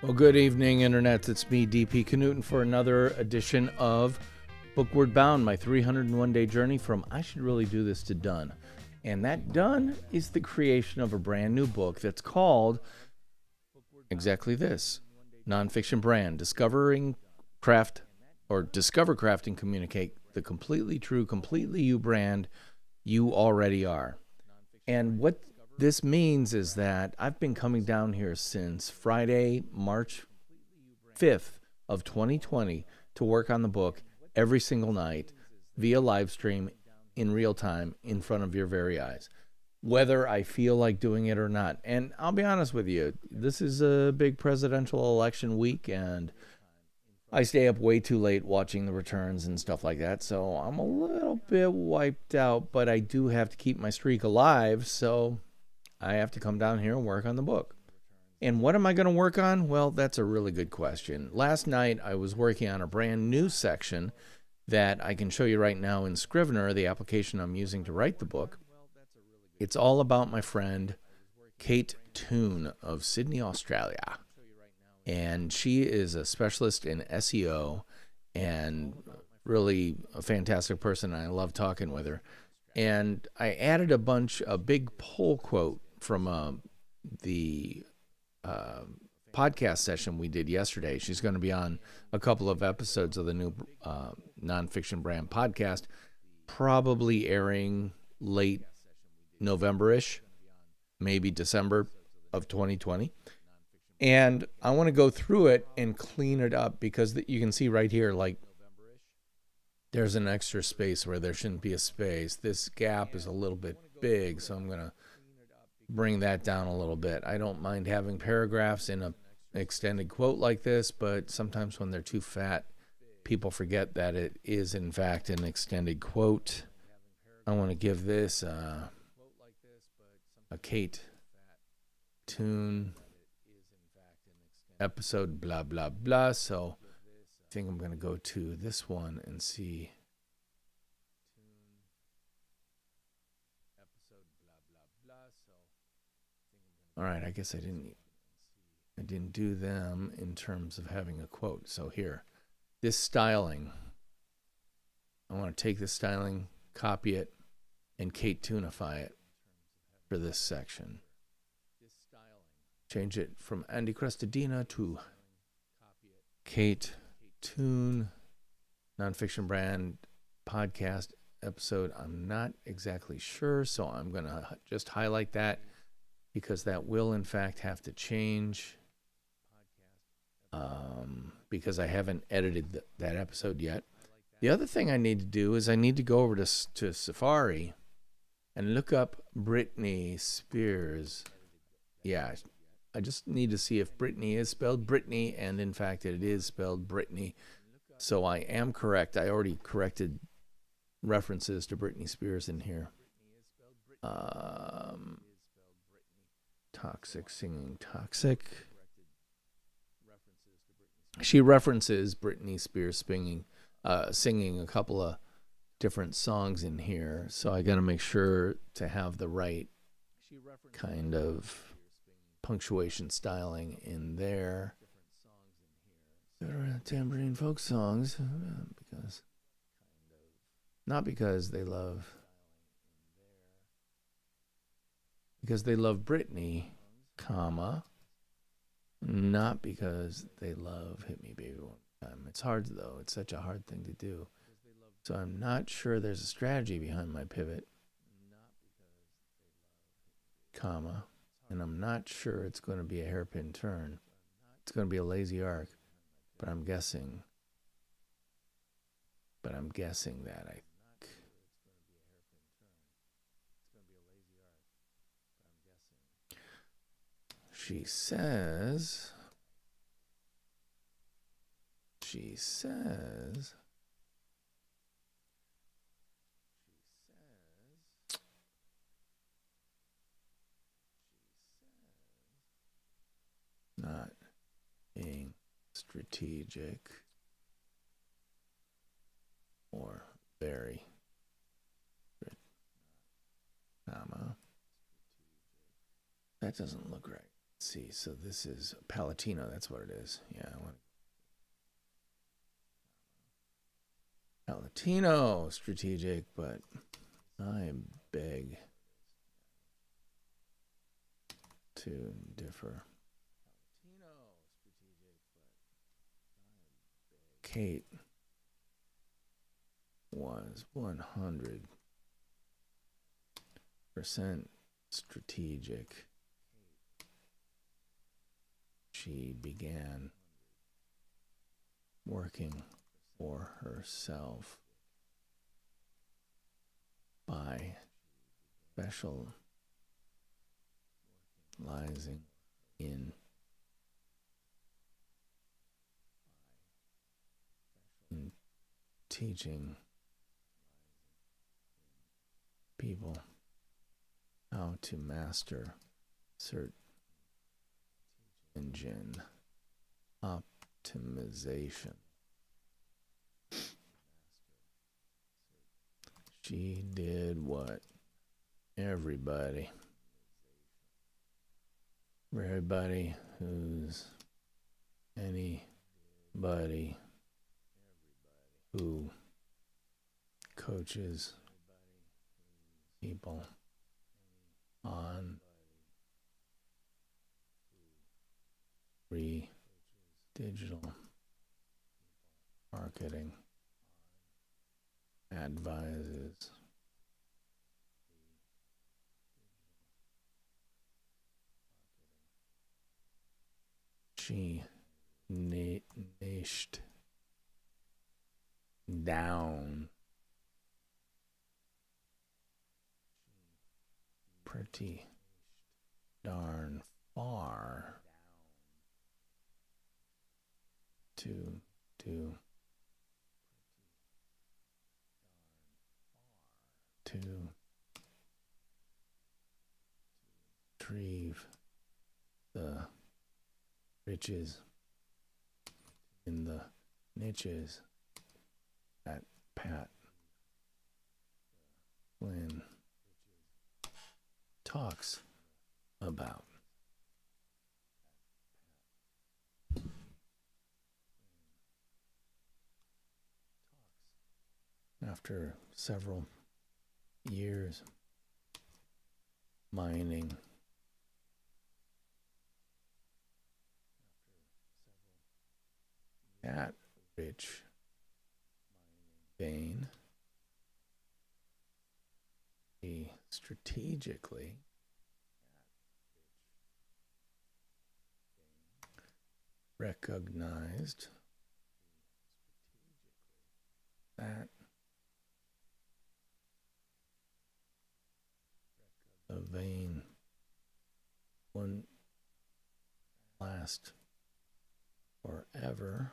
Well, good evening, Internet. It's me, DP Knudten, for another edition of Bookward Bound, my 301-day journey from I should really do this to done. And that done is the creation of a brand new book that's called exactly this, Nonfiction Brand, Discover, Craft, and Communicate the completely true, completely you brand you already are. And what this means is that I've been coming down here since Friday, March 5th of 2020 to work on the book every single night via live stream in real time in front of your very eyes, whether I feel like doing it or not. And I'll be honest with you, this is a big presidential election week, and I stay up way too late watching the returns and stuff like that, so I'm a little bit wiped out, but I do have to keep my streak alive, so I have to come down here and work on the book. And what am I going to work on? Well, that's a really good question. Last night, I was working on a brand new section that I can show you right now in Scrivener, the application I'm using to write the book. It's all about my friend Kate Toon of Sydney, Australia. And she is a specialist in SEO and really a fantastic person. I love talking with her. And I added a big poll quote from the podcast session we did yesterday. She's going to be on a couple of episodes of the new Nonfiction Brand podcast, probably airing late November-ish, maybe December of 2020. And I want to go through it and clean it up because you can see right here, like, there's an extra space where there shouldn't be a space. This gap is a little bit big, so I'm going to bring that down a little bit. I don't mind having paragraphs in an extended quote like this, but sometimes when they're too fat, people forget that it is, in fact, an extended quote. I want to give this a Kate Toon episode, blah, blah, blah. So I think I'm going to go to this one and see. All right, I guess I didn't do them in terms of having a quote. So here, this styling, I want to take this styling, copy it, and Kate Toonify it for this section. Change it from Andy Crestadina to Kate Toon, Nonfiction Brand podcast episode. I'm not exactly sure, so I'm going to just highlight that because that will, in fact, have to change because I haven't edited that episode yet. The other thing I need to do is I need to go over to Safari and look up Britney Spears. Yeah, I just need to see if Britney is spelled Britney, and in fact it is spelled Britney. So I am correct. I already corrected references to Britney Spears in here. Toxic, singing toxic. She references Britney Spears singing a couple of different songs in here. So I got to make sure to have the right kind of punctuation styling in there. Tambourine folk songs, because they love Britney, comma, not because they love Hit Me Baby One Time. It's hard though. It's such a hard thing to do. So I'm not sure there's a strategy behind my pivot, comma. And I'm not sure it's going to be a hairpin turn. It's going to be a lazy arc, but I'm guessing that I think. She says not being strategic or very, comma. That doesn't look right. let's see. So this is Palatino. That's what it is. Yeah. Palatino strategic, but I beg to differ. Kate was 100% strategic. She began working for herself by specializing in teaching people how to master search engine optimization. She did what everybody who's anybody who coaches people on free digital marketing advises she niched down pretty darn far to retrieve the riches in the niches that Pat Flynn talks about. After several years mining that rich vein, he strategically recognized that the vein wouldn't last forever,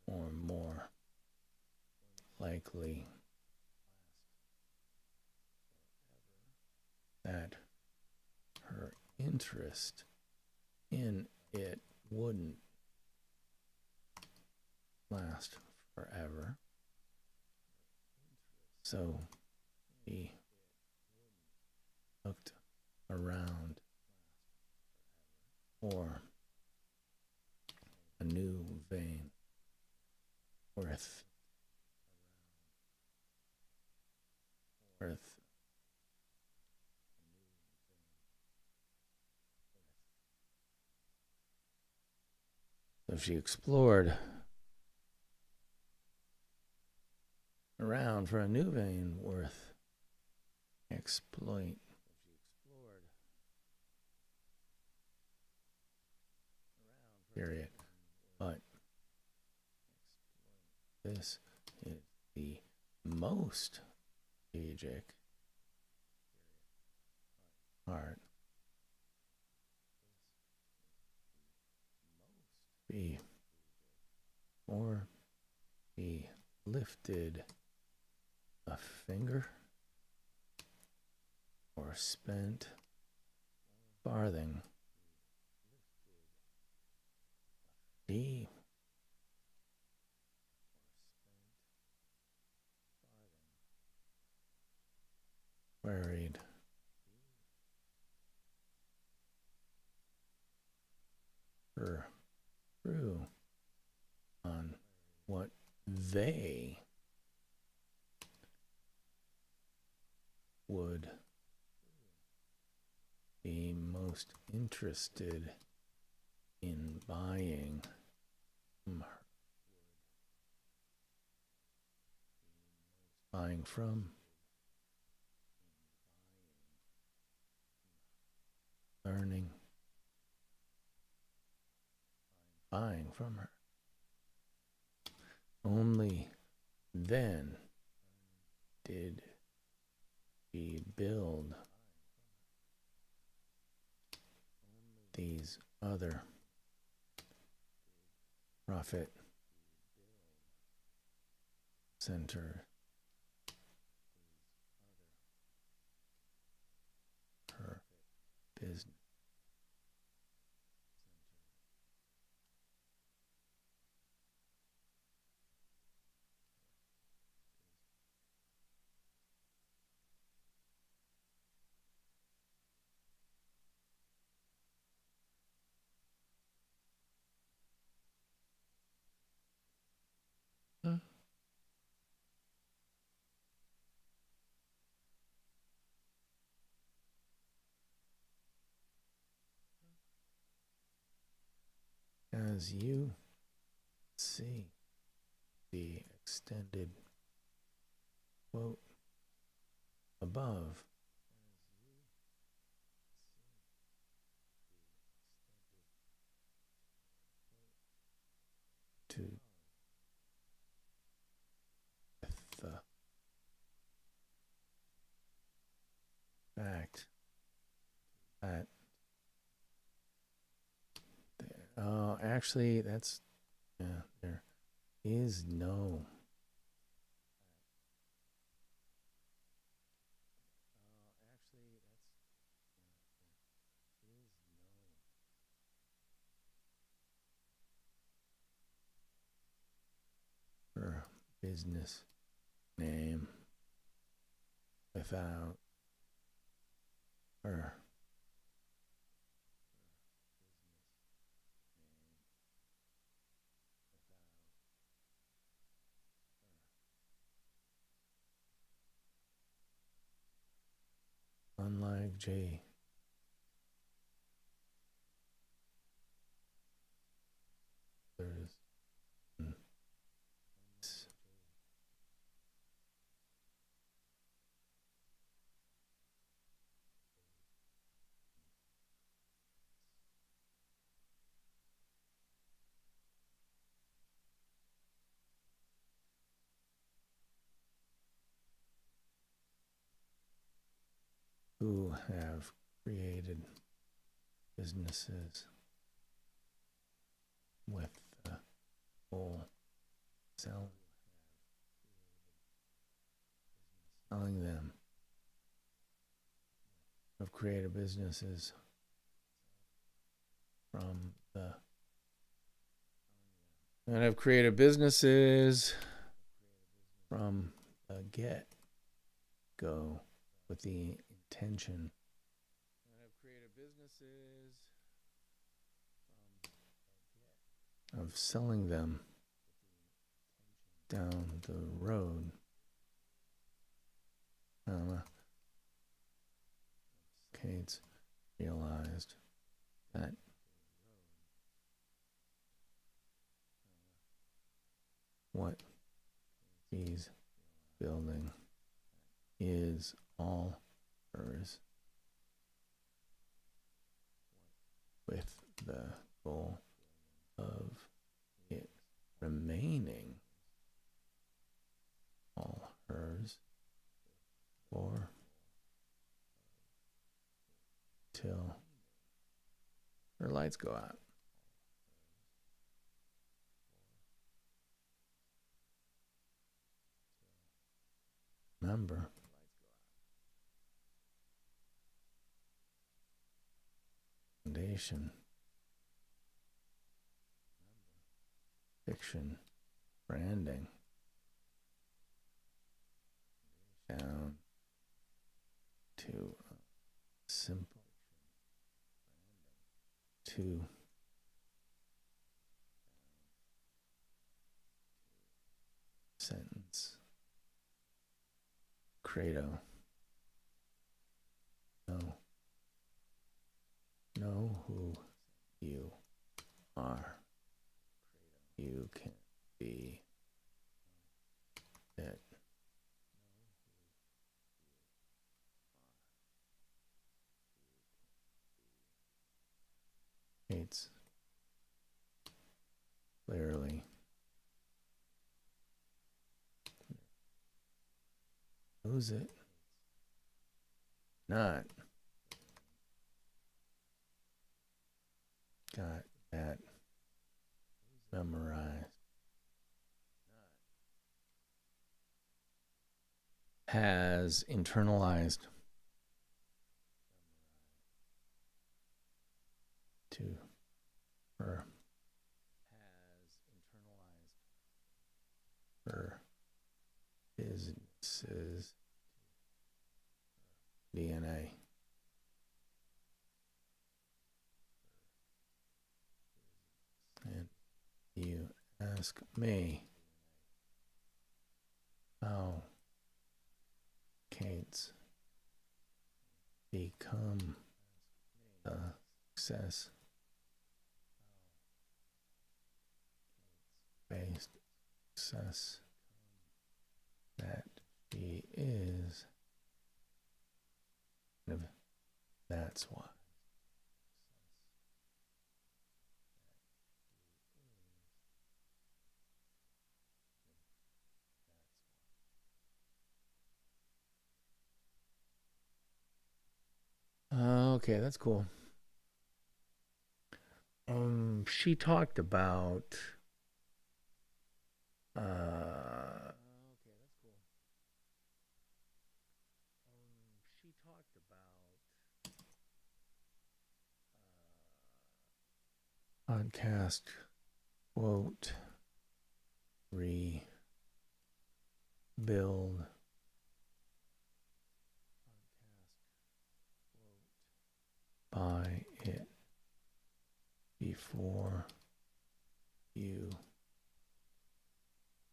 or more likely that her interest in it wouldn't last forever. So he looked around for a new vein worth so she explored around for a new vein worth exploit. Period. But this is the most strategic part. Or he lifted a finger or spent farthing. He worried they would be most interested in buying from, learning, buying from her. Only then did she build these other profit center her business. As you see the extended quote above, to the fact that actually that's there is no her business name without her unlike J. Who have created businesses with the goal selling them, have created businesses from the and have created businesses from the get-go with the intention and have created businesses of selling them down the road. Kate's realized that what he's building is all hers, with the goal of it remaining all hers or till her lights go out. Remember, foundation, fiction, branding, down to simple, to sentence. Credo. Know who you are. You can be it. Hates clearly. Who's it? Not. Got that memorized. Has internalized to her. Has internalized her business's DNA. And you ask me how Kate's become a success based success that she is. That's why. Okay, that's cool. She talked about okay, that's cool. She talked about podcast quote rebuild buy it before you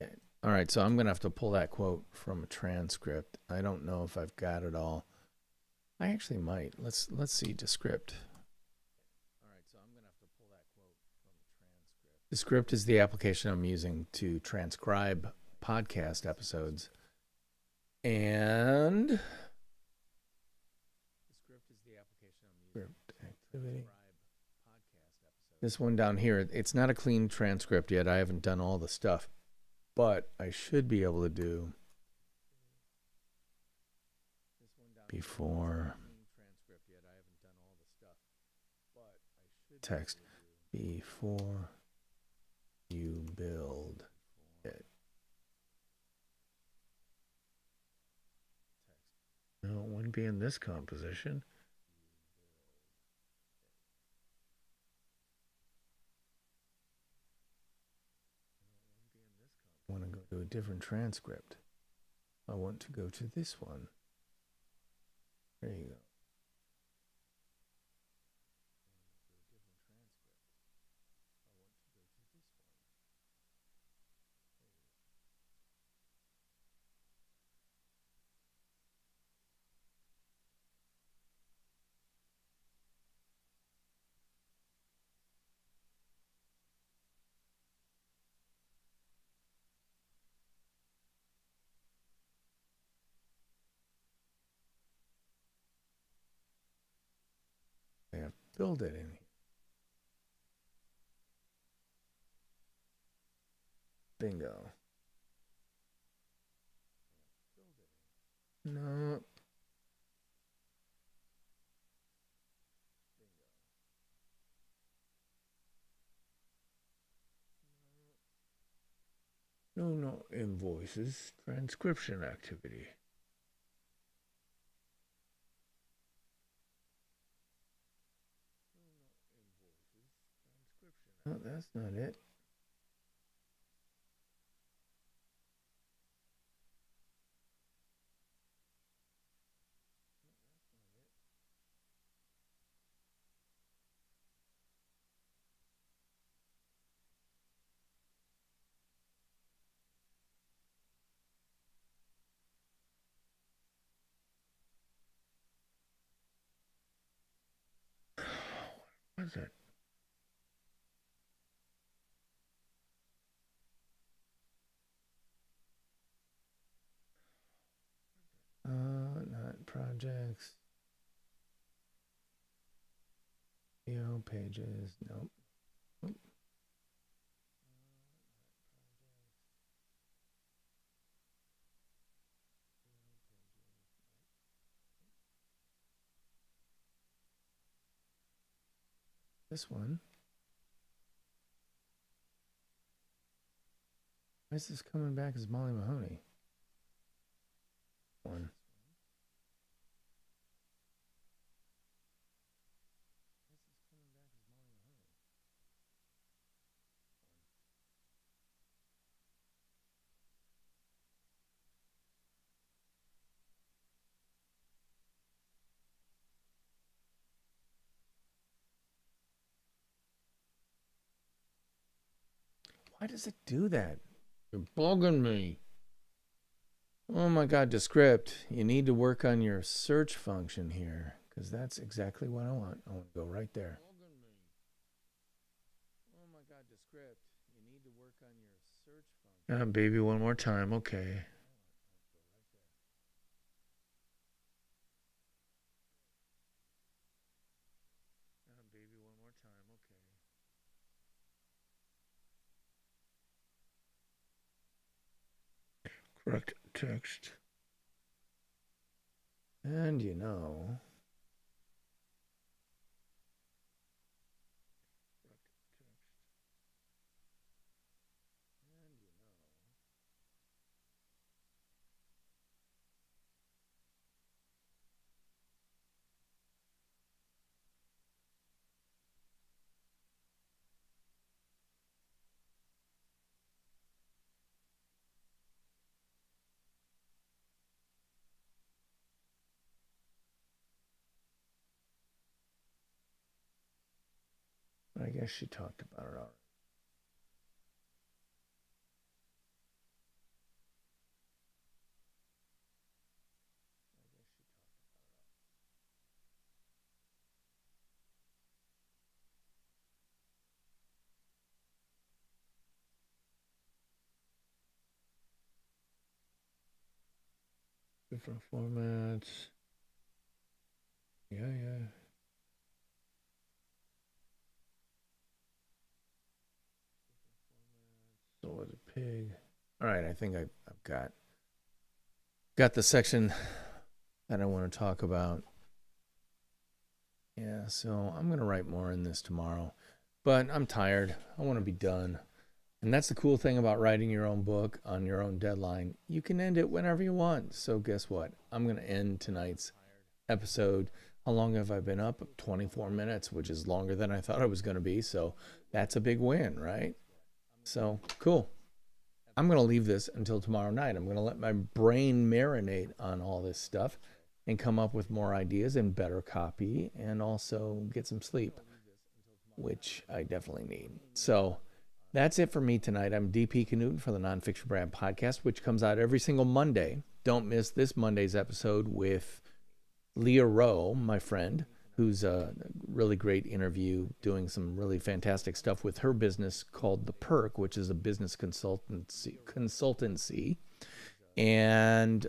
get. All right, so I'm gonna have to pull that quote from a transcript. I don't know if I've got it all. I actually might. Let's see Descript. All right, so I'm gonna have to pull that quote from a transcript. Descript is the application I'm using to transcribe podcast episodes, and activity. This one down here, it's not a clean transcript yet. I haven't done all the stuff, but I should be able to do before text before you build it. No, it wouldn't be in this composition. I want to go to a different transcript. I want to go to this one. There you go. They have to build it in here. Bingo. No. No invoices. Transcription activity. No, that's not it. is it? Not projects. Video pages. Nope. This one. Why is this coming back as Molly Mahoney? One. Why does it do that? You're bugging me. Oh my God, Descript. You need to work on your search function here, because that's exactly what I want. I want to go right there. Oh my God, Descript. You need to work on your search function. Baby, one more time. Okay. Baby, one more time. Okay. Correct text. And you know. I guess she talked about it already. Different formats. Yeah. So was a pig. All right, I think I've got the section that I want to talk about. Yeah, so I'm going to write more in this tomorrow. But I'm tired. I want to be done. And that's the cool thing about writing your own book on your own deadline. You can end it whenever you want. So guess what? I'm going to end tonight's episode. How long have I been up? 24 minutes, which is longer than I thought it was going to be. So that's a big win, right? So cool. I'm going to leave this until tomorrow night. I'm going to let my brain marinate on all this stuff and come up with more ideas and better copy and also get some sleep, which I definitely need. So that's it for me tonight. I'm DP Knudten for the Nonfiction Brand podcast, which comes out every single Monday. Don't miss this Monday's episode with Leah Rowe, my friend, who's a really great interview, doing some really fantastic stuff with her business called The Perk, which is a business consultancy. And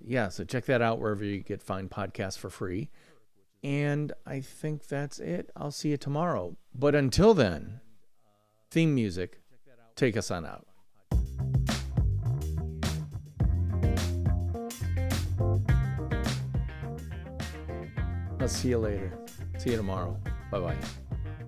yeah, so check that out wherever you get fine podcasts for free. And I think that's it. I'll see you tomorrow. But until then, theme music, take us on out. I'll see you later. See you tomorrow. Bye-bye.